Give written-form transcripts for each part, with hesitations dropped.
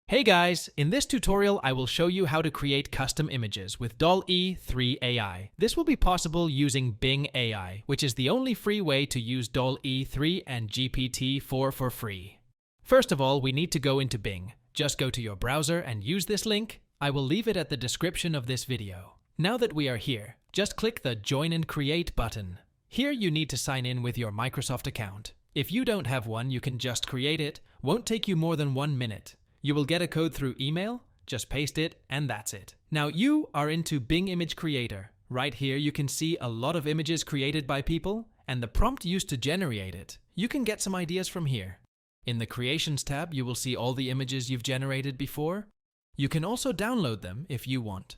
Hey guys, in this tutorial I will show you how to create custom images with DALL-E 3 AI. This will be possible using Bing AI, which is the only free way to use DALL-E 3 and GPT-4 for free. First of all, we need to go into Bing. Just go to your browser and use this link. I will leave it at the description of this video. Now that we are here, just click the Join and Create button. Here you need to sign in with your Microsoft account. If you don't have one, you can just create it. Won't take you more than 1 minute. You will get a code through email, just paste it, and that's it. Now you are into Bing Image Creator. Right here you can see a lot of images created by people, and the prompt used to generate it. You can get some ideas from here. In the Creations tab, you will see all the images you've generated before. You can also download them if you want.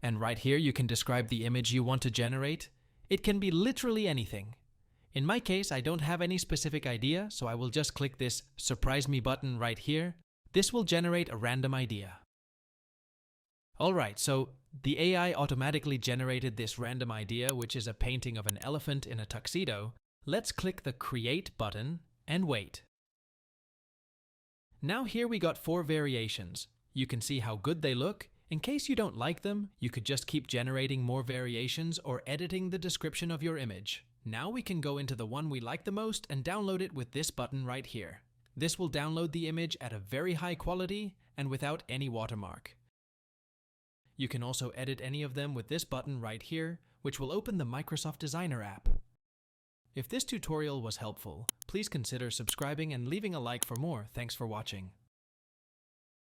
And right here you can describe the image you want to generate. It can be literally anything. In my case, I don't have any specific idea, so I will just click this Surprise Me button right here. This will generate a random idea. Alright, so the AI automatically generated this random idea, which is a painting of an elephant in a tuxedo. Let's click the Create button and wait. Now here we got 4 variations. You can see how good they look. In case you don't like them, you could just keep generating more variations or editing the description of your image. Now we can go into the one we like the most and download it with this button right here. This will download the image at a very high quality and without any watermark. You can also edit any of them with this button right here, which will open the Microsoft Designer app. If this tutorial was helpful, please consider subscribing and leaving a like for more. Thanks for watching.